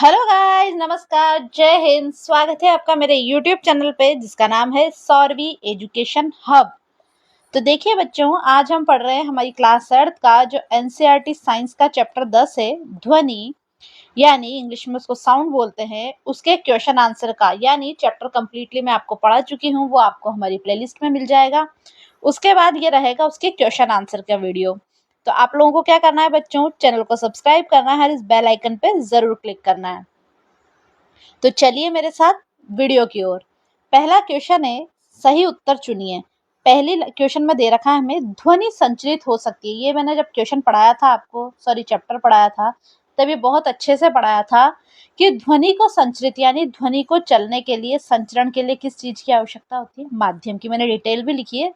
Hello guys, नमस्कार, जय हिंद। स्वागत है आपका मेरे यूट्यूब चैनल पे जिसका नाम है सौरवी एजुकेशन हब। तो देखिए बच्चों, आज हम पढ़ रहे हैं हमारी क्लास 3 का जो एनसीईआरटी साइंस का चैप्टर 10 है, ध्वनि, यानी इंग्लिश में उसको साउंड बोलते हैं, उसके क्वेश्चन आंसर का। यानी चैप्टर कंप्लीटली मैं आपको पढ़ा चुकी हूँ, वो आपको हमारी प्लेलिस्ट में मिल जाएगा। उसके बाद ये रहेगा उसके क्वेश्चन आंसर का वीडियो। तो आप लोगों को क्या करना है बच्चों, चैनल को सब्सक्राइब करना है और इस बेल आइकन पे जरूर क्लिक करना है। तो चलिए मेरे साथ वीडियो की ओर। पहला क्वेश्चन है, सही उत्तर चुनिए। पहली क्वेश्चन में दे रखा है हमें, ध्वनि संचरित हो सकती है। ये मैंने जब क्वेश्चन पढ़ाया था आपको, सॉरी चैप्टर पढ़ाया था, तब ये बहुत अच्छे से पढ़ाया था कि ध्वनि को संचरित यानी ध्वनि को चलने के लिए, संचरण के लिए किस चीज की आवश्यकता होती है? माध्यम की। मैंने डिटेल भी लिखी है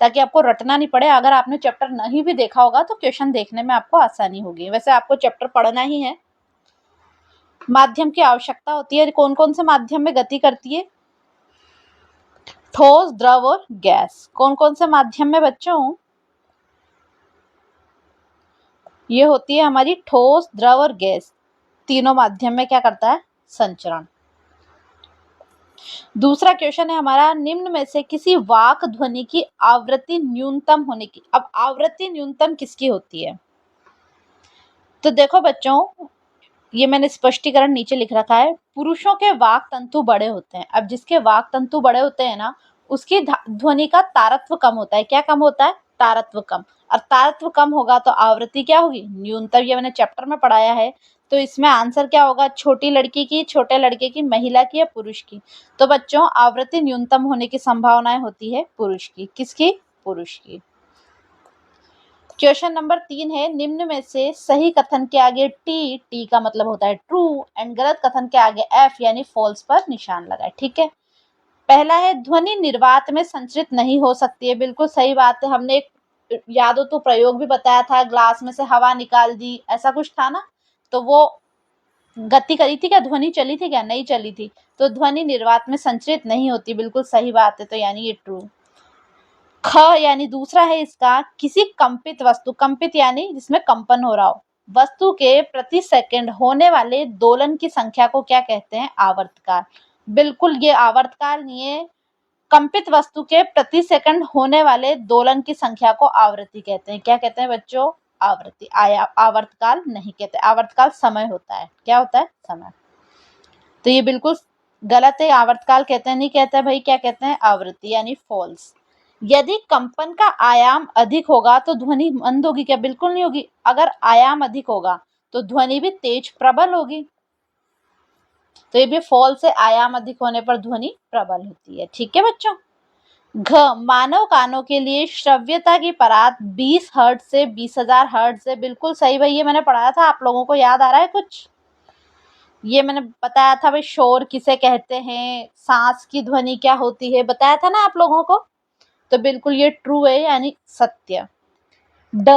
ताकि आपको रटना नहीं पड़े। अगर आपने चैप्टर नहीं भी देखा होगा तो क्वेश्चन देखने में आपको आसानी होगी। वैसे आपको चैप्टर पढ़ना ही है। माध्यम की आवश्यकता होती है। कौन कौन से माध्यम में गति करती है? ठोस, द्रव और गैस। कौन कौन से माध्यम में बच्चों? ये होती है हमारी ठोस, द्रव और गैस। तीनों माध्यम में क्या करता है? संचरण। दूसरा क्वेश्चन है हमारा, निम्न में से किसी वाक ध्वनि की आवृत्ति न्यूनतम होने की। अब आवृत्ति न्यूनतम किसकी होती है? तो देखो बच्चों, ये मैंने स्पष्टीकरण नीचे लिख रखा है। पुरुषों के वाक तंतु बड़े होते हैं। अब जिसके वाक तंतु बड़े होते हैं ना, उसकी ध्वनि का तारत्व कम होता है। क्या कम होता है? तारत्व कम। और तारत्व कम होगा तो आवृत्ति क्या होगी? न्यूनतम। ये मैंने चैप्टर में पढ़ाया है। तो इसमें आंसर क्या होगा? छोटी लड़की की, छोटे लड़के की, महिला की या पुरुष की? तो बच्चों, आवृत्ति न्यूनतम होने की संभावनाएं होती है पुरुष की। किसकी? पुरुष की। क्वेश्चन नंबर 3 है, निम्न में से सही कथन के आगे टी का मतलब होता है ट्रू एंड गलत कथन के आगे एफ यानी फॉल्स पर निशान लगाए। ठीक है। पहला है, ध्वनि निर्वात में संचरित नहीं हो सकती है। बिल्कुल सही बात है। हमने एक याद हो तो प्रयोग भी बताया था, ग्लास में से हवा निकाल दी, ऐसा कुछ था ना। तो वो गति करी थी क्या? ध्वनि चली थी क्या? नहीं चली थी। तो ध्वनि निर्वात में संचरित नहीं होती। बिल्कुल सही बात है। तो यानी ये ट्रू। ख यानी दूसरा है इसका, किसी कंपित वस्तु, कंपित यानी जिसमें कंपन हो रहा हो, वस्तु के प्रति सेकंड होने वाले दोलन की संख्या को क्या कहते हैं? आवर्तकाल। बिल्कुल ये आवर्तकाल नहीं है। कंपित वस्तु के प्रति सेकंड होने वाले दोलन की संख्या को आवृत्ति कहते हैं। क्या कहते हैं बच्चों? आवृत्ति। आवर्तकाल नहीं कहते। आवर्तकाल समय होता है। क्या होता है? समय। तो ये बिल्कुल गलत है। आवर्तकाल कहते हैं, नहीं कहते भाई। क्या कहते हैं? आवृत्ति यानी फॉल्स। यदि कंपन का आयाम अधिक होगा तो ध्वनि मंद होगी क्या? बिल्कुल नहीं होगी। अगर आयाम अधिक होगा तो ध्वनि भी तेज, प्रबल होगी। तो ये भी फॉल्स है। आयाम अधिक होने पर ध्वनि प्रबल होती है। ठीक है बच्चों। घ, मानव कानों के लिए श्रव्यता की परात 20 हर्ट्ज से 20,000 हर्ट्ज से। बिल्कुल सही भाई। ये मैंने पढ़ाया था, आप लोगों को याद आ रहा है कुछ? ये मैंने बताया था भाई, शोर किसे कहते हैं, सांस की ध्वनि क्या होती है, बताया था ना आप लोगों को। तो बिल्कुल ये ट्रू है यानी सत्य। ड,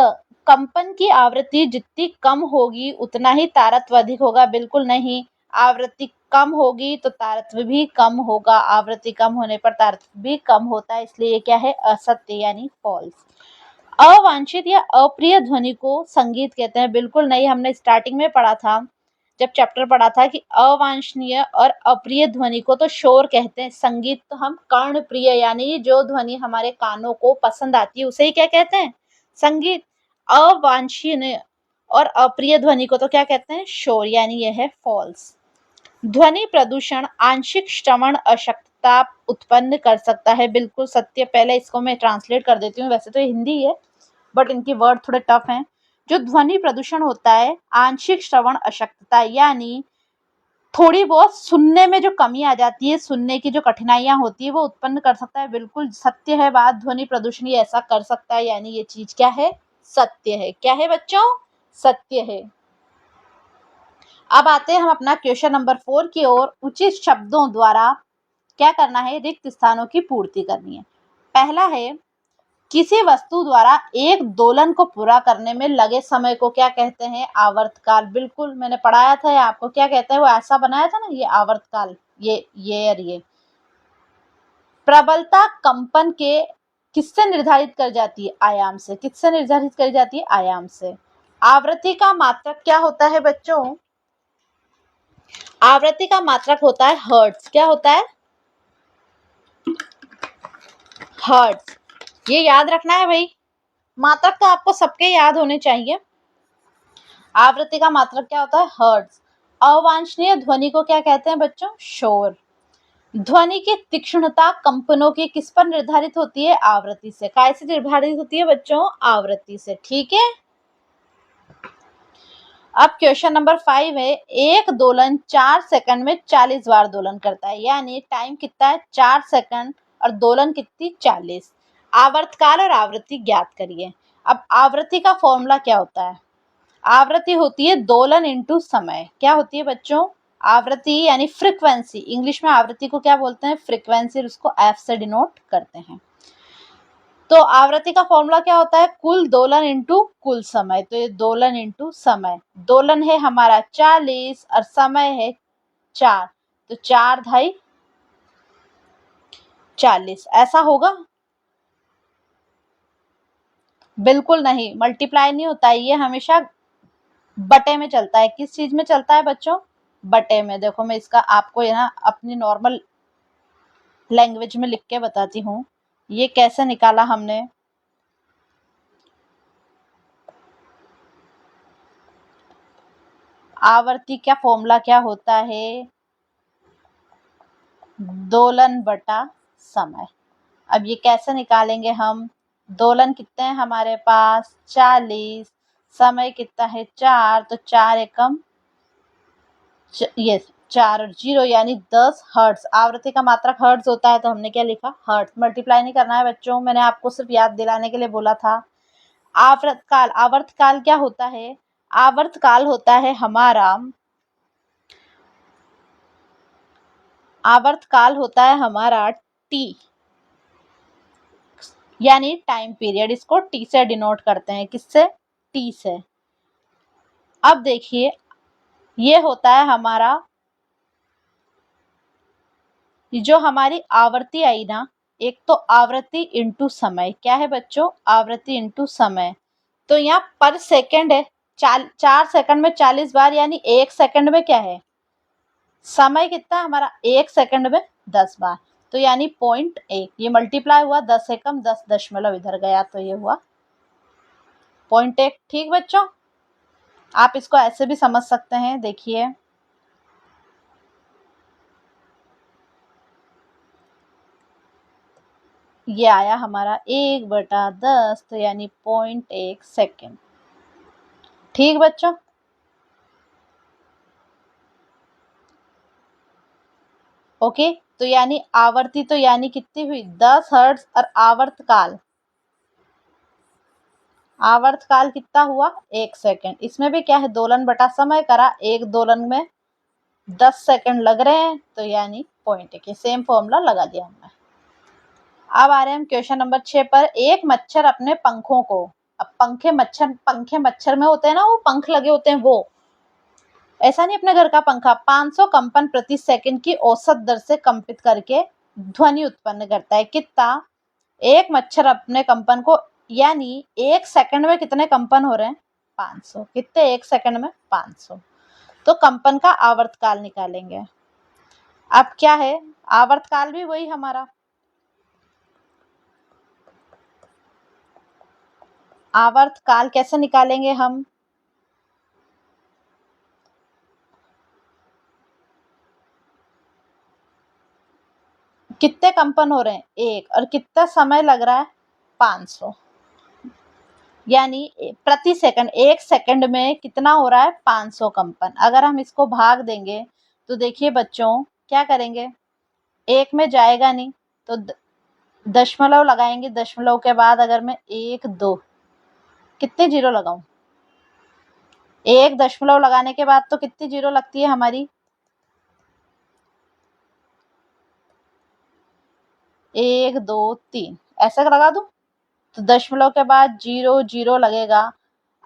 कंपन की आवृत्ति जितनी कम होगी उतना ही तारत्व अधिक होगा। बिल्कुल नहीं। आवृत्ति कम होगी तो तारत्व भी कम होगा। आवृत्ति कम होने पर तारत्व भी कम होता है। इसलिए ये क्या है? असत्य यानी फॉल्स। अवांछित या अप्रिय ध्वनि को संगीत कहते हैं। बिल्कुल नहीं। हमने स्टार्टिंग में पढ़ा था, जब चैप्टर पढ़ा था, कि अवांछनीय और अप्रिय ध्वनि को तो शोर कहते हैं। संगीत तो हम कर्णप्रिय यानी जो ध्वनि हमारे कानों को पसंद आती है उसे ही क्या कहते हैं? संगीत। अवांछनीय और अप्रिय ध्वनि को तो क्या कहते हैं? शोर। यानी यह है फॉल्स। ध्वनि प्रदूषण आंशिक श्रवण अशक्तता उत्पन्न कर सकता है। बिल्कुल सत्य। पहले इसको मैं ट्रांसलेट कर देती हूँ। वैसे तो हिंदी है बट इनकी वर्ड थोड़े टफ हैं। जो ध्वनि प्रदूषण होता है, आंशिक श्रवण अशक्तता यानी थोड़ी बहुत सुनने में जो कमी आ जाती है, सुनने की जो कठिनाइयां होती है, वो उत्पन्न कर सकता है। बिल्कुल सत्य है बात। ध्वनि प्रदूषण ये ऐसा कर सकता है यानी ये चीज क्या है? सत्य है। क्या है बच्चों? सत्य है। अब आते हैं हम अपना क्वेश्चन नंबर 4 की ओर। उचित शब्दों द्वारा क्या करना है? रिक्त स्थानों की पूर्ति करनी है। पहला है, किसी वस्तु द्वारा एक दोलन को पूरा करने में लगे समय को क्या कहते हैं? आवर्तकाल। बिल्कुल मैंने पढ़ाया था आपको। क्या कहते हैं? वो ऐसा बनाया था ना, ये आवर्तकाल। ये प्रबलता कंपन के किससे निर्धारित कर जाती है? आयाम से। किससे निर्धारित करी जाती है? आयाम से। आवृत्ति का मात्रक क्या होता है बच्चों? आवृत्ति का मात्रक होता है हर्ट्ज। क्या होता है? हर्ट्ज। ये याद रखना है भाई, मात्रक तो आपको सबके याद होने चाहिए। आवृत्ति का मात्रक क्या होता है? हर्ट्ज। अवांछनीय ध्वनि को क्या कहते हैं बच्चों? शोर। ध्वनि की तीक्ष्णता कंपनों की किस पर निर्धारित होती है? आवृत्ति से। कैसे निर्धारित होती है बच्चों? आवृत्ति से। ठीक है। अब क्वेश्चन नंबर 5 है, एक दोलन 4 सेकंड में 40 बार दोलन करता है, यानी टाइम कितना है? 4 सेकंड और दोलन कितनी? 40। आवर्तकाल और आवृत्ति ज्ञात करिए। अब आवृत्ति का फॉर्मूला क्या होता है? आवृत्ति होती है दोलन इंटू समय। क्या होती है बच्चों? आवृत्ति यानी फ्रीक्वेंसी। इंग्लिश में आवृत्ति को क्या बोलते हैं? फ्रीक्वेंसी। उसको एफ से डिनोट करते हैं। तो आवृत्ति का फॉर्मूला क्या होता है? कुल दोलन इंटू कुल समय। तो ये दोलन इंटू समय। दोलन है हमारा 40 और समय है 4, तो 4 ढाई 40। ऐसा होगा? बिल्कुल नहीं, मल्टीप्लाई नहीं होता है, ये हमेशा बटे में चलता है। किस चीज में चलता है बच्चों? बटे में। देखो मैं इसका आपको यहाँ अपनी नॉर्मल लैंग्वेज में लिख के बताती हूँ, ये कैसे निकाला हमने। आवर्ती का फॉर्मूला क्या होता है? दोलन बटा समय। अब ये कैसे निकालेंगे हम? दोलन कितने हैं हमारे पास? 40। समय कितना है? 4, तो 4 एकम ये 4 और 0 यानी 10 हर्ट्ज। आवृत्ति का मात्रक हर्ट्ज होता है, तो हमने क्या लिखा? हर्ट्ज। मल्टीप्लाई नहीं करना है बच्चों, मैंने आपको सिर्फ याद दिलाने के लिए बोला था। आवर्तकाल। आवर्तकाल क्या होता है? आवर्तकाल होता है हमारा, आवर्तकाल होता है हमारा टी, यानी टाइम पीरियड। इसको टी से डिनोट करते हैं। किससे? टी से। अब देखिए, ये होता है हमारा, जो हमारी आवृत्ति आई ना, एक तो आवृत्ति इंटू समय। क्या है बच्चों? आवृत्ति इंटू समय। तो यहाँ पर सेकंड है, 4 सेकंड में 40 बार, यानी 1 सेकंड में क्या है? समय कितना हमारा? 1 सेकंड में 10 बार, तो यानी 0.1। ये मल्टीप्लाई हुआ 10 एकम 10 दशमलव इधर गया, तो ये हुआ 0.1। ठीक बच्चों, आप इसको ऐसे भी समझ सकते हैं। देखिए, ये आया हमारा 1/10, तो यानी 0.1 सेकेंड। ठीक बच्चों, ओके। तो यानी आवर्ती तो यानी कितनी हुई? 10 हर्ट्ज। और आवर्तकाल, आवर्तकाल कितना हुआ? 1 सेकेंड। इसमें भी क्या है? दोलन बटा समय करा, एक दोलन में 10 सेकेंड लग रहे हैं, तो यानी 0.1। सेम फॉर्मूला लगा दिया हमने। अब आ रहे हैं हम क्वेश्चन नंबर 6 पर। एक मच्छर अपने पंखों को, अब पंखे मच्छर में होते हैं ना, वो पंख लगे होते हैं, वो ऐसा नहीं अपने घर का पंखा, 500 कंपन प्रति सेकंड की औसत दर से कंपित करके ध्वनि उत्पन्न करता है। कितना? एक मच्छर अपने कंपन को, यानी 1 सेकंड में कितने कंपन हो रहे हैं? 500। कितने? 1 सेकंड में 500। तो कंपन का आवर्तकाल निकालेंगे। अब क्या है? आवर्तकाल भी वही हमारा, आवर्तकाल कैसे निकालेंगे हम? कितने कंपन हो रहे हैं? 1। और कितना समय लग रहा है? 500। यानी प्रति सेकंड, 1 सेकंड में कितना हो रहा है? 500 कंपन। अगर हम इसको भाग देंगे तो देखिए बच्चों, क्या करेंगे? 1 में जाएगा नहीं, तो दशमलव लगाएंगे। दशमलव के बाद अगर मैं 1 2, कितने जीरो लगाऊं? 1 दशमलव लगाने के बाद तो कितनी जीरो लगती है हमारी? 1 2 3, ऐसा लगा दूं? तो दशमलव के बाद 0 0 लगेगा,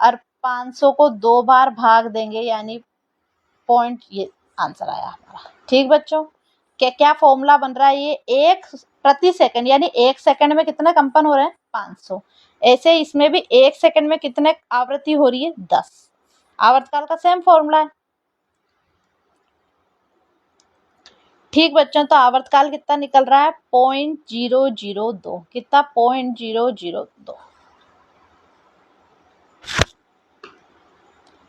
और 500 को 2 बार भाग देंगे, यानी पॉइंट, ये आंसर आया हमारा। ठीक बच्चों, क्या क्या फॉर्मूला बन रहा है? ये 1 प्रति सेकंड, यानी 1 सेकंड में कितने कंपन हो रहे हैं? 500। ऐसे इसमें भी 1 सेकंड में कितने आवृत्ति हो रही है? 10। आवर्तकाल का सेम फॉर्मूला है। ठीक बच्चों, तो आवर्तकाल कितना निकल रहा है? 0.002। कितना? 0.002।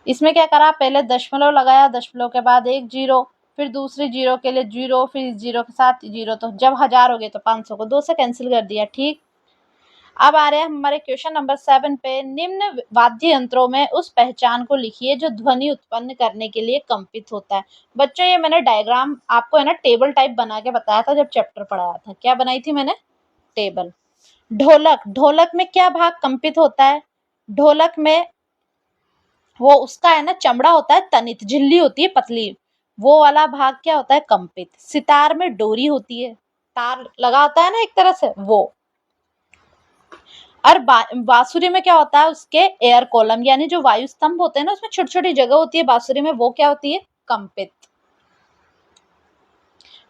इसमें क्या करा? पहले दशमलव लगाया, दशमलव के बाद एक जीरो, फिर दूसरी जीरो के लिए जीरो, फिर इस जीरो के साथ जीरो, तो जब 1000 हो गए तो 500 को 2 से कैंसिल कर दिया। ठीक, अब आ रहे हैं हमारे क्वेश्चन नंबर 7 पे। निम्न वाद्य यंत्रों में उस पहचान को लिखिए जो ध्वनि उत्पन्न करने के लिए कंपित होता है। बच्चों, ये मैंने डायग्राम आपको है ना टेबल टाइप बना के बताया था जब चैप्टर पढ़ाया था। क्या बनाई थी मैंने? टेबल। ढोलक, ढोलक में क्या भाग कंपित होता है? ढोलक में वो उसका है ना चमड़ा होता है तनित, झिल्ली होती है पतली, वो वाला भाग क्या होता है? कंपित। सितार में डोरी होती है, तार लगा होता है ना एक तरह से, वो। और बांसुरी में क्या होता है? उसके एयर कॉलम यानी जो वायु स्तंभ होते हैं ना, उसमें छोटी छोटी जगह होती है बांसुरी में, वो क्या होती है? कंपित।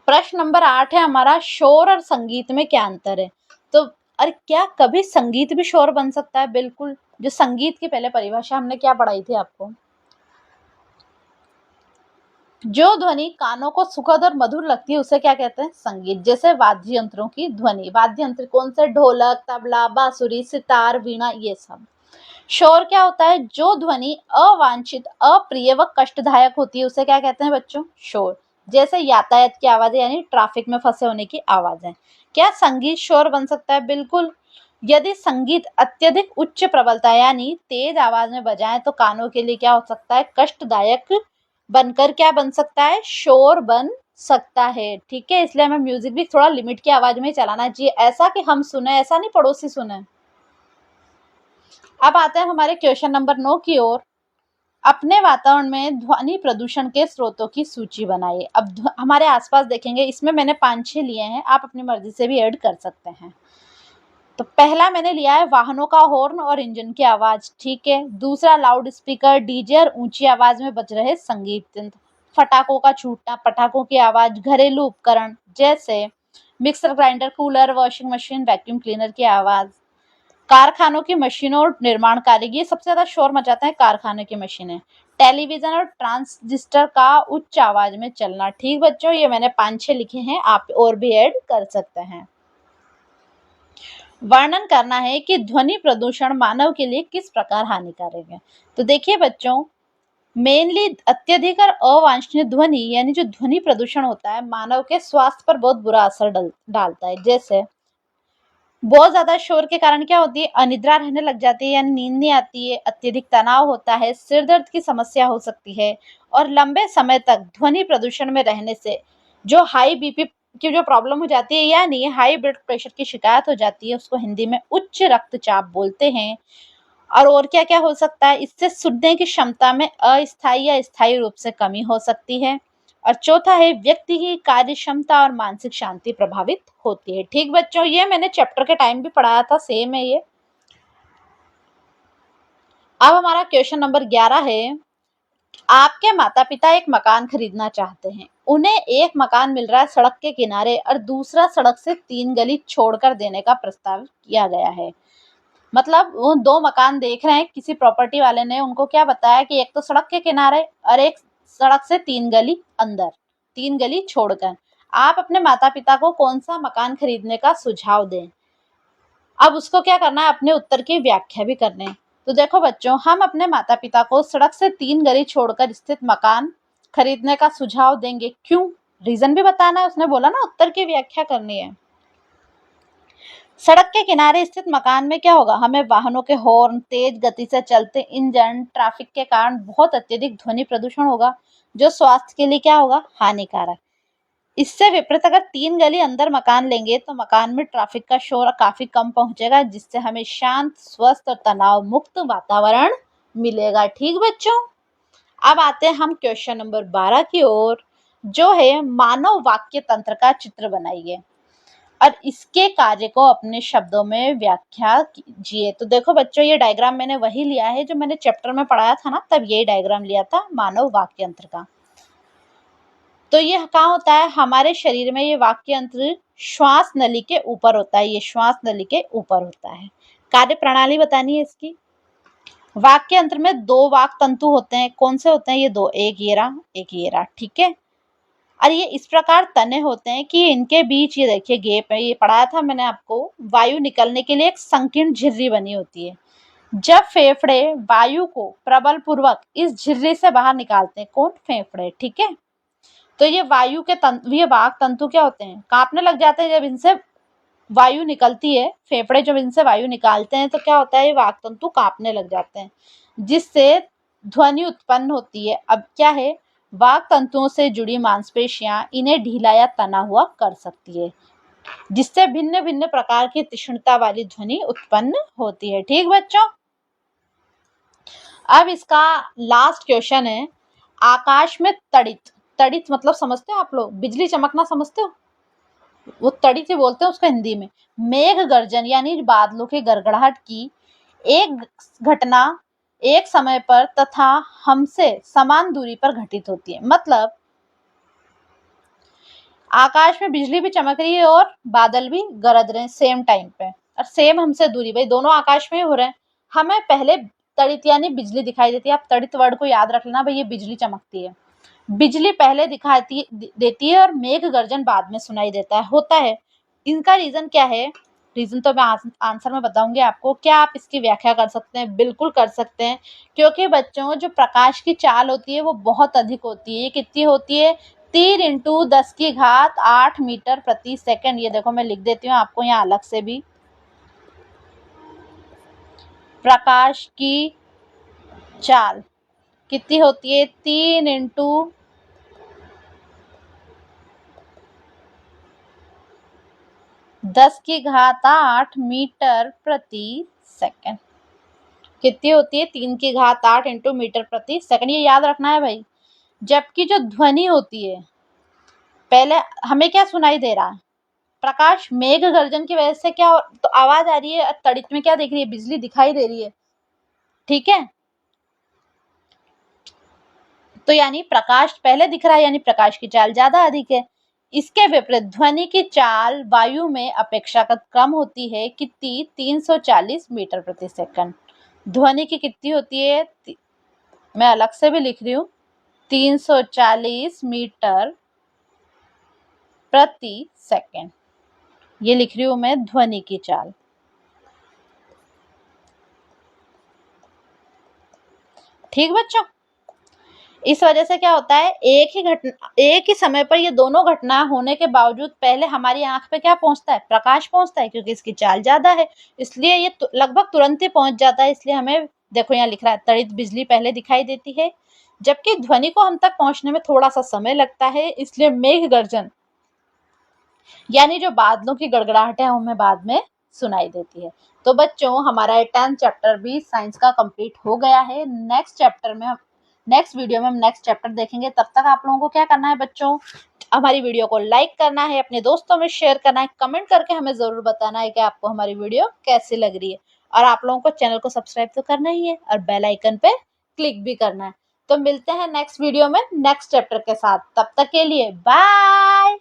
प्रश्न नंबर 8 है हमारा, शोर और संगीत में क्या अंतर है? तो अरे क्या कभी संगीत भी शोर बन सकता है? बिल्कुल। जो संगीत की पहले परिभाषा हमने क्या पढ़ाई थी आपको? जो ध्वनि कानों को सुखद और मधुर लगती है उसे क्या कहते हैं? संगीत। जैसे वाद्य यंत्रों की ध्वनि, वाद्य यंत्र कौन से? ढोलक, तबला, बांसुरी, सितार, वीणा, ये सब। शोर क्या होता है? जो ध्वनि अवांछित, अप्रिय व कष्टदायक होती है उसे क्या कहते हैं बच्चों? शोर। जैसे यातायात की आवाजें यानी ट्रैफिक में फंसे होने की आवाजें। क्या संगीत शोर बन सकता है? बिल्कुल। यदि संगीत अत्यधिक उच्च प्रबलता यानी तेज आवाज में बजाएं तो कानों के लिए क्या हो सकता है? कष्टदायक बनकर क्या बन सकता है? शोर बन सकता है। ठीक है, इसलिए हमें म्यूजिक भी थोड़ा लिमिट की आवाज में चलाना चाहिए, ऐसा कि हम सुने, ऐसा नहीं पड़ोसी सुने। अब आते हैं हमारे क्वेश्चन नंबर 9 की ओर। अपने वातावरण में ध्वनि प्रदूषण के स्रोतों की सूची बनाइए। अब हमारे आसपास देखेंगे, इसमें मैंने 5-6 लिए हैं, आप अपनी मर्जी से भी ऐड कर सकते हैं। तो पहला मैंने लिया है वाहनों का हॉर्न और इंजन की आवाज। ठीक है। दूसरा लाउड स्पीकर, डीजे और ऊंची आवाज में बज रहे संगीत यंत्र। फटाकों का छूटना, पटाखों की आवाज, घरेलू उपकरण जैसे mixer grinder, cooler, washing machine, vacuum cleaner की आवाज। कारखानों की मशीनों और निर्माण कार्य, ये सबसे ज्यादा शोर मचाते हैं कारखाने की मशीनें। टेलीविजन और ट्रांजिस्टर का उच्च आवाज में चलना। ठीक बच्चों, ये मैंने 5-6 लिखे हैं, आप और भी ऐड कर सकते हैं। वर्णन करना है कि ध्वनि प्रदूषण मानव के लिए किस प्रकार हानिकारक है। तो देखिए बच्चों, मेनली अत्यधिक और अवांछनीय ध्वनि यानी जो ध्वनि प्रदूषण होता है मानव के स्वास्थ्य पर बहुत बुरा असर डालता है। जैसे बहुत ज्यादा शोर के कारण क्या होती है? अनिद्रा रहने लग जाती है यानी नींद नहीं आती है, अत्यधिक तनाव होता है, सिर दर्द की समस्या हो सकती है, और लंबे समय तक ध्वनि प्रदूषण में रहने से जो हाई बीपी की जो प्रॉब्लम हो जाती है यानी हाई ब्लड प्रेशर की शिकायत हो जाती है, उसको हिंदी में उच्च रक्तचाप बोलते हैं। और क्या क्या हो सकता है? इससे सुनने की क्षमता में अस्थायी या स्थायी रूप से कमी हो सकती है। और चौथा है व्यक्ति की कार्य क्षमता और मानसिक शांति प्रभावित होती है। ठीक बच्चों, ये मैंने चैप्टर के टाइम भी पढ़ाया था, सेम है ये। अब हमारा क्वेश्चन नंबर 11 है, आपके माता पिता एक मकान खरीदना चाहते हैं, उन्हें एक मकान मिल रहा है सड़क के किनारे और दूसरा सड़क से 3 गली छोड़कर देने का प्रस्ताव किया गया है। मतलब वो 2 मकान देख रहे हैं, किसी प्रॉपर्टी वाले ने उनको क्या बताया कि एक तो सड़क के किनारे और एक सड़क से 3 गली अंदर, 3 गली छोड़कर। आप अपने माता पिता को कौन सा मकान खरीदने का सुझाव दें। अब उसको क्या करना है? अपने उत्तर की व्याख्या भी करने हैं। तो देखो बच्चों, हम अपने माता पिता को सड़क से 3 गली छोड़कर स्थित मकान खरीदने का सुझाव देंगे। क्यों? रीजन भी बताना है, उसने बोला ना उत्तर की व्याख्या करनी है। सड़क के किनारे स्थित मकान में क्या होगा? हमें वाहनों के हॉर्न, तेज गति से चलते इंजन, ट्रैफिक के कारण बहुत अत्यधिक ध्वनि प्रदूषण होगा, जो स्वास्थ्य के लिए क्या होगा? हानिकारक। इससे विपरीत अगर 3 गली अंदर मकान लेंगे तो मकान में ट्रैफिक का शोर काफी कम पहुंचेगा, जिससे हमें शांत, स्वस्थ और तनाव मुक्त वातावरण मिलेगा। ठीक बच्चों, अब आते हैं हम क्वेश्चन नंबर 12 की ओर, जो है मानव वाक्य तंत्र का चित्र बनाइए और इसके कार्य को अपने शब्दों में व्याख्या कीजिए। तो देखो बच्चों, ये डायग्राम मैंने वही लिया है जो मैंने चैप्टर में पढ़ाया था ना, तब यही डायग्राम लिया था मानव वाक्य यंत्र का। तो ये कहाँ होता है? हमारे शरीर में ये वाक्य यंत्र श्वास नली के ऊपर होता है, ये श्वास नली के ऊपर होता है। कार्य प्रणाली बतानी है इसकी। वाक्य यंत्र में 2 वाक तंतु होते हैं, कौन से होते हैं? ये 2, एक ये रहा, एक ये रहा। ठीक है। और ये इस प्रकार तने होते हैं कि इनके बीच ये देखिए गैप है, ये पढ़ाया था मैंने आपको, वायु निकलने के लिए एक संकीर्ण झिर्री बनी होती है। जब फेफड़े वायु को प्रबल पूर्वक इस झिर्री से बाहर निकालते हैं, कौन? फेफड़े, ठीक है। तो ये वायु के तंतु, ये वाक तंतु क्या होते हैं? कांपने लग जाते हैं जब इनसे वायु निकलती है। फेफड़े जब इनसे वायु निकालते हैं तो क्या होता है? ये वाक तंतु कांपने लग जाते हैं, जिससे ध्वनि उत्पन्न होती है। अब क्या है? वाक तंतुओं से जुड़ी मांसपेशियां इन्हें ढीला या तना हुआ कर सकती है, जिससे भिन्न भिन्न प्रकार की तीक्ष्णता वाली ध्वनि उत्पन्न होती है। ठीक बच्चों, अब इसका लास्ट क्वेश्चन है, आकाश में तड़ित, तड़ित मतलब समझते हो आप लोग? बिजली चमकना समझते हो? वो तड़ित ही बोलते हैं उसको हिंदी में। मेघ गर्जन यानी बादलों के गड़गड़ाहट की एक घटना एक समय पर तथा हमसे समान दूरी पर घटित होती है। मतलब आकाश में बिजली भी चमक रही है और बादल भी गरज रहे हैं सेम टाइम पे, और सेम हमसे दूरी, भाई दोनों आकाश में ही हो रहे हैं। हमें पहले तड़ित यानी बिजली दिखाई देती है। आप तड़ित वर्ड को याद रख लेना भाई, ये बिजली चमकती है। बिजली पहले दिखाती देती है और मेघ गर्जन बाद में सुनाई देता है, होता है। इनका रीजन क्या है? रीजन तो मैं आंसर में बताऊंगी आपको। क्या आप इसकी व्याख्या कर सकते हैं? बिल्कुल कर सकते हैं, क्योंकि बच्चों जो प्रकाश की चाल होती है वो बहुत अधिक होती है। ये कितनी होती है? 3 × 10⁸ मीटर प्रति सेकंड। ये देखो मैं लिख देती हूँ आपको यहाँ अलग से भी। प्रकाश की चाल कितनी होती है? 3 × 10⁸ मीटर प्रति सेकंड। कितनी होती है? 3⁸ मीटर प्रति सेकंड। ये याद रखना है भाई। जबकि जो ध्वनि होती है, पहले हमें क्या सुनाई दे रहा है? प्रकाश। मेघ गर्जन की वजह से क्या तो आवाज आ रही है, तड़ित में क्या दिख रही है? बिजली दिखाई दे रही है, ठीक है। तो यानी प्रकाश पहले दिख रहा है, यानी प्रकाश की चाल ज्यादा अधिक है। इसके विपरीत ध्वनि की चाल वायु में अपेक्षाकृत कम होती है। कितनी? 340 मीटर प्रति सेकंड। ध्वनि की कितनी होती है? मैं अलग से भी लिख रही हूँ, 340 मीटर प्रति सेकंड। ये लिख रही हूं मैं ध्वनि की चाल। ठीक बच्चों, इस वजह से क्या होता है? एक ही समय पर ये दोनों घटना होने के बावजूद पहले हमारी आंख पे क्या पहुंचता है? प्रकाश पहुंचता है, क्योंकि इसकी चाल ज्यादा है, इसलिए ये लगभग तुरंत ही पहुंच जाता है। इसलिए हमें देखो यहाँ लिख रहा है तड़ित बिजली पहले दिखाई देती है, जबकि ध्वनि को हम तक पहुंचने में थोड़ा सा समय लगता है। इसलिए मेघ गर्जन यानी जो बादलों की गड़गड़ाहट है हमें बाद में सुनाई देती है। तो बच्चों हमारा 10th चैप्टर भी साइंस का कंप्लीट हो गया है। नेक्स्ट वीडियो में हम नेक्स्ट चैप्टर देखेंगे। तब तक आप लोगों को क्या करना है बच्चों? हमारी वीडियो को लाइक करना है, अपने दोस्तों में शेयर करना है, कमेंट करके हमें जरूर बताना है कि आपको हमारी वीडियो कैसी लग रही है। और आप लोगों को चैनल को सब्सक्राइब तो करना ही है और बेल आइकन पे क्लिक भी करना है। तो मिलते हैं नेक्स्ट वीडियो में नेक्स्ट चैप्टर के साथ। तब तक के लिए बाय।